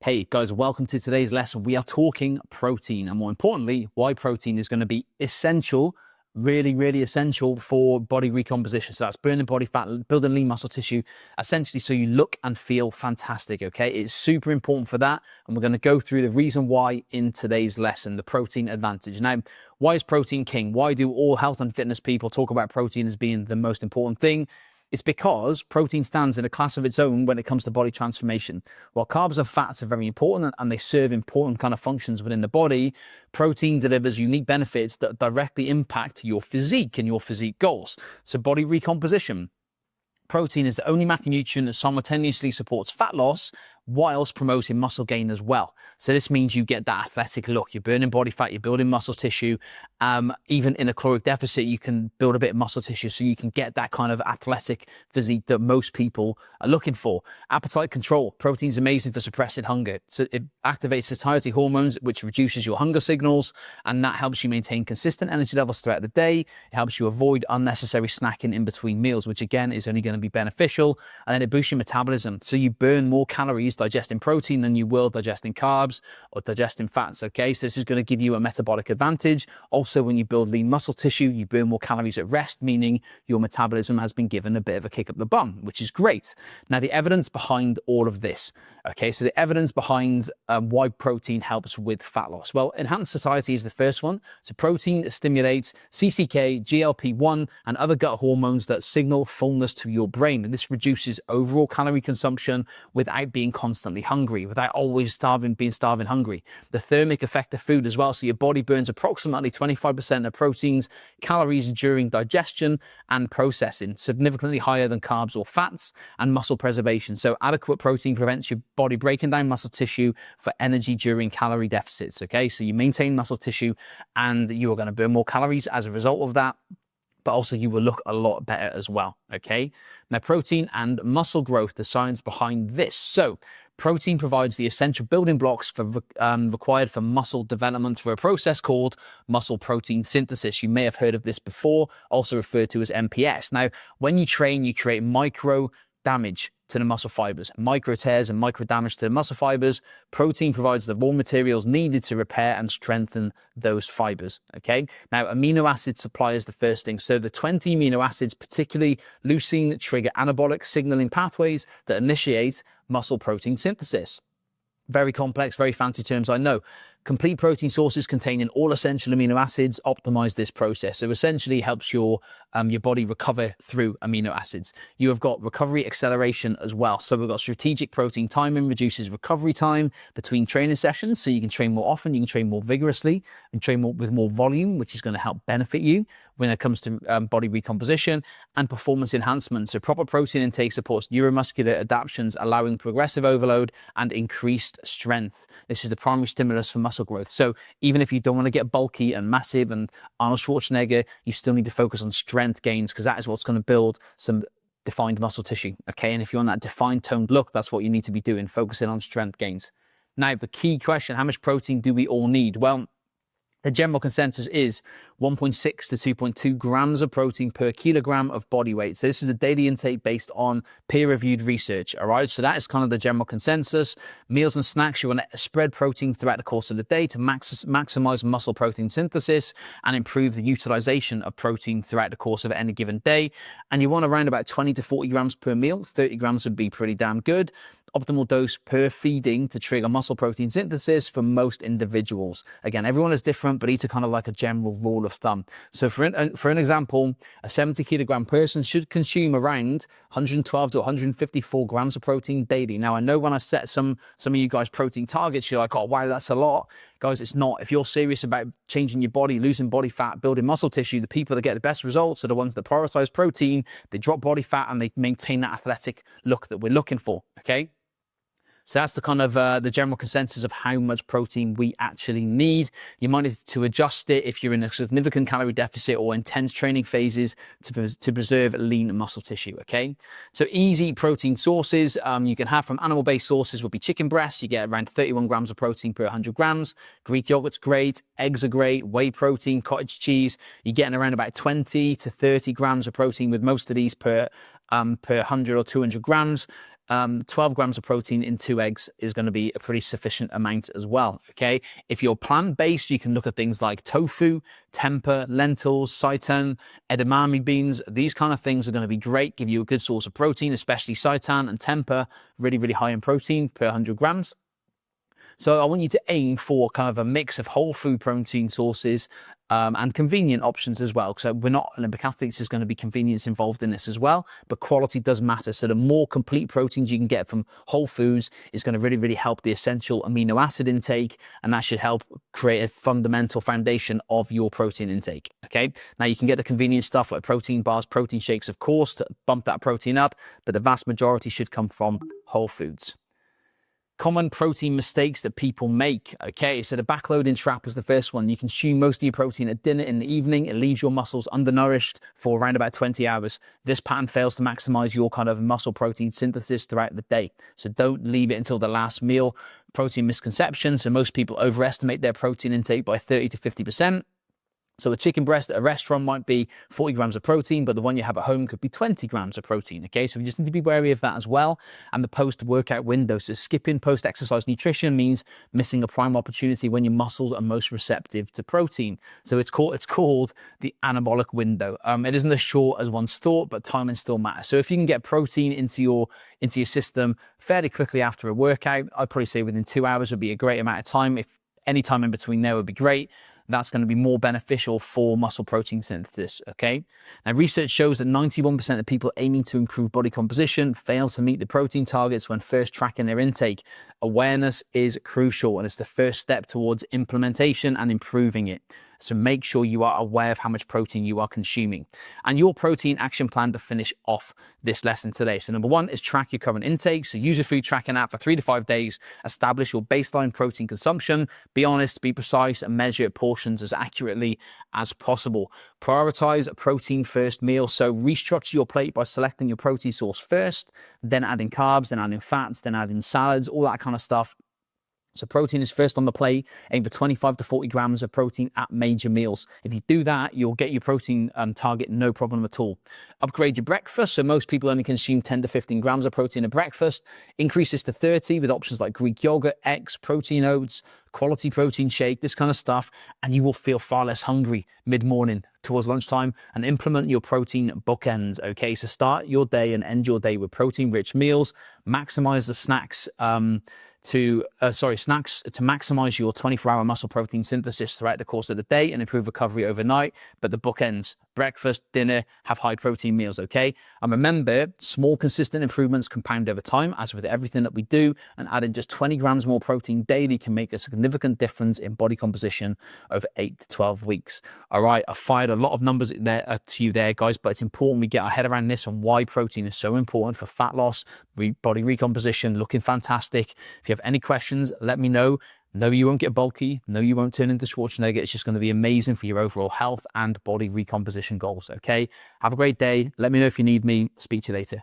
Hey guys, welcome to today's lesson. We are talking protein, and more importantly, why protein is going to be essential, really essential for body recomposition. So that's burning body fat, building lean muscle tissue, essentially so you look and feel fantastic, okay? It's super important for that, and we're going to go through the reason why in today's lesson, the protein advantage. Now, why is protein king? Why do all health and fitness people talk about protein as being the most important thing? It's because protein stands in a class of its own when it comes to body transformation. While carbs and fats are very important and they serve important kind of functions within the body, protein delivers unique benefits that directly impact your physique and your physique goals. So body recomposition. Protein is the only macronutrient that simultaneously supports fat loss whilst promoting muscle gain as well. So this means you get that athletic look. You're burning body fat, you're building muscle tissue. Even in a caloric deficit, you can build a bit of muscle tissue so you can get that kind of athletic physique that most people are looking for. Appetite control. Protein is amazing for suppressing hunger. So it activates satiety hormones, which reduces your hunger signals, and that helps you maintain consistent energy levels throughout the day. It helps you avoid unnecessary snacking in between meals, which again is only going to be beneficial. And then it boosts your metabolism. So you burn more calories digesting protein than you will digesting carbs or digesting fats, okay? So this is going to give you a metabolic advantage. Also, when you build lean muscle tissue, you burn more calories at rest, meaning your metabolism has been given a bit of a kick up the bum, which is great. Now, the evidence behind all of this, okay? So the evidence behind why protein helps with fat loss. Well, enhanced satiety is the first one. So protein stimulates CCK, GLP-1, and other gut hormones that signal fullness to your brain. And this reduces overall calorie consumption without being constantly hungry, without always being starving hungry. The thermic effect of food as well. So your body burns approximately 25% of protein's calories during digestion and processing, significantly higher than carbs or fats, and muscle preservation. So adequate protein prevents your body breaking down muscle tissue for energy during calorie deficits, okay? So you maintain muscle tissue and you are going to burn more calories as a result of that, but also you will look a lot better as well, okay? Now, protein and muscle growth, the science behind this. So protein provides the essential building blocks required for muscle development through a process called muscle protein synthesis. You may have heard of this before, also referred to as MPS. Now, when you train, you create micro damage to the muscle fibers, micro tears and micro damage to the muscle fibers. Protein provides the raw materials needed to repair and strengthen those fibers, okay? Now, amino acid supply is the first thing. So the 20 amino acids, particularly leucine, trigger anabolic signaling pathways that initiate muscle protein synthesis. Very complex, very fancy terms, I know. Complete protein sources containing all essential amino acids optimize this process. So essentially helps your body recover through amino acids. You have got recovery acceleration as well. So we've got strategic protein timing, reduces recovery time between training sessions. So you can train more often, you can train more vigorously, and train with more volume, which is going to help benefit you when it comes to body recomposition and performance enhancement. So proper protein intake supports neuromuscular adaptations, allowing progressive overload and increased strength. This is the primary stimulus for muscle growth. So even if you don't want to get bulky and massive and Arnold Schwarzenegger, you still need to focus on strength gains, because that is what's going to build some defined muscle tissue, okay? And if you want that defined toned look, that's what you need to be doing, focusing on strength gains. Now, the key question, how much protein do we all need? Well, the general consensus is 1.6 to 2.2 grams of protein per kilogram of body weight. So this is the daily intake based on peer-reviewed research, all right? So that is kind of the general consensus. Meals and snacks, you want to spread protein throughout the course of the day to maximize muscle protein synthesis and improve the utilization of protein throughout the course of any given day. And you want around about 20 to 40 grams per meal. 30 grams would be pretty damn good. Optimal dose per feeding to trigger muscle protein synthesis for most individuals. Again, everyone is different, but these are kind of like a general rule of thumb. So for an example, a 70 kilogram person should consume around 112 to 154 grams of protein daily. Now, I know when I set some of you guys protein targets, you're like, oh, wow, that's a lot. Guys, it's not. If you're serious about changing your body, losing body fat, building muscle tissue, the people that get the best results are the ones that prioritize protein, they drop body fat, and they maintain that athletic look that we're looking for, okay? So that's the kind of the general consensus of how much protein we actually need. You might need to adjust it if you're in a significant calorie deficit or intense training phases to preserve lean muscle tissue, okay? So easy protein sources you can have from animal-based sources would be chicken breasts. You get around 31 grams of protein per 100 grams. Greek yogurt's great. Eggs are great. Whey protein, cottage cheese. You're getting around about 20 to 30 grams of protein with most of these per 100 or 200 grams. 12 grams of protein in 2 eggs is going to be a pretty sufficient amount as well, okay? If you're plant-based, you can look at things like tofu, tempeh, lentils, seitan, edamame beans. These kind of things are going to be great, give you a good source of protein, especially seitan and tempeh, really, really high in protein per 100 grams. So I want you to aim for kind of a mix of whole food protein sources and convenient options as well. So we're not Olympic athletes, there's going to be convenience involved in this as well, but quality does matter. So the more complete proteins you can get from whole foods is going to really, really help the essential amino acid intake, and that should help create a fundamental foundation of your protein intake, okay? Now you can get the convenient stuff like protein bars, protein shakes, of course, to bump that protein up, but the vast majority should come from whole foods. Common protein mistakes that people make. Okay, so the backloading trap is the first one. You consume most of your protein at dinner in the evening. It leaves your muscles undernourished for around about 20 hours. This pattern fails to maximize your kind of muscle protein synthesis throughout the day. So don't leave it until the last meal. Protein misconception. So most people overestimate their protein intake by 30 to 50%. So a chicken breast at a restaurant might be 40 grams of protein, but the one you have at home could be 20 grams of protein, okay? So we just need to be wary of that as well. And the post-workout window. So skipping post-exercise nutrition means missing a prime opportunity when your muscles are most receptive to protein. So it's called the anabolic window. It isn't as short as once thought, but timing still matters. So if you can get protein into your system fairly quickly after a workout, I'd probably say within 2 hours would be a great amount of time. If any time in between there would be great. That's going to be more beneficial for muscle protein synthesis, okay? Now, research shows that 91% of people aiming to improve body composition fail to meet the protein targets when first tracking their intake. Awareness is crucial, and it's the first step towards implementation and improving it. So make sure you are aware of how much protein you are consuming. And your protein action plan to finish off this lesson today. So number 1 is track your current intake. So use a food tracking app for 3 to 5 days. Establish your baseline protein consumption. Be honest, be precise, and measure portions as accurately as possible. Prioritize a protein first meal. So restructure your plate by selecting your protein source first, then adding carbs, then adding fats, then adding salads, all that kind of stuff. So protein is first on the plate. Aim for 25 to 40 grams of protein at major meals. If you do that, you'll get your protein target no problem at all. Upgrade your breakfast. So most people only consume 10 to 15 grams of protein at breakfast. Increase this to 30 with options like Greek yogurt, eggs, protein oats, quality protein shake, this kind of stuff, and you will feel far less hungry mid-morning towards lunchtime. And implement your protein bookends, okay? So start your day and end your day with protein-rich meals. Maximize the snacks to maximize your 24-hour muscle protein synthesis throughout the course of the day and improve recovery overnight. But the bookends, breakfast, dinner, have high protein meals, okay? And remember, small consistent improvements compound over time, as with everything that we do, and adding just 20 grams more protein daily can make a significant difference in body composition over 8 to 12 weeks. All right, I fired a lot of numbers there to you there, guys, but it's important we get our head around this and why protein is so important for fat loss, body recomposition, looking fantastic. If you have any questions, let me know. No, you won't get bulky. No, you won't turn into Schwarzenegger. It's just going to be amazing for your overall health and body recomposition goals, okay? Have a great day. Let me know if you need me. Speak to you later.